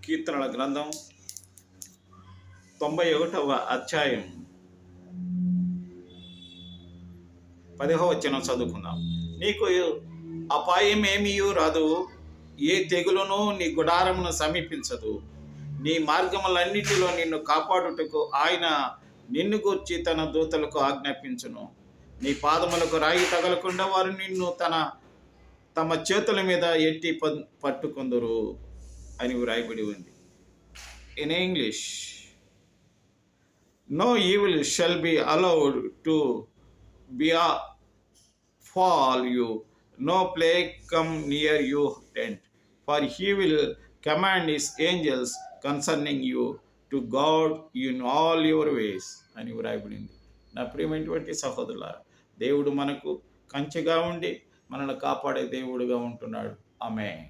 కీర్తనల గ్రంథం 91వ అధ్యాయం 10వ వచనం చదువుకుందాం. నీకు అపాయం ఏమీ రాదు, ఏ తెగులును నీ గుడారమును సమీపించదు. నీ మార్గములన్నిటిలో నిన్ను కాపాడుటకు ఆయన నిన్ను గూర్చి తన దూతలకు ఆజ్ఞాపించును. నీ పాదములకు రాయి తగలకుండా వారు నిన్ను తమ చేతుల మీద ఎట్టి పట్టుకుందరు అని వ్రాయబడి ఉంది. In English, no evil shall be allowed to befall you, no plague come near your tent, for he will command his angels concerning you to guard you in all your ways అని వ్రాయబడింది. నా ప్రియమైనటువంటి సహోదరులారా, దేవుడు మనకు కంచెగా ఉండి మనల్ని కాపాడే దేవుడుగా ఉంటున్నాడు. ఆమేన్.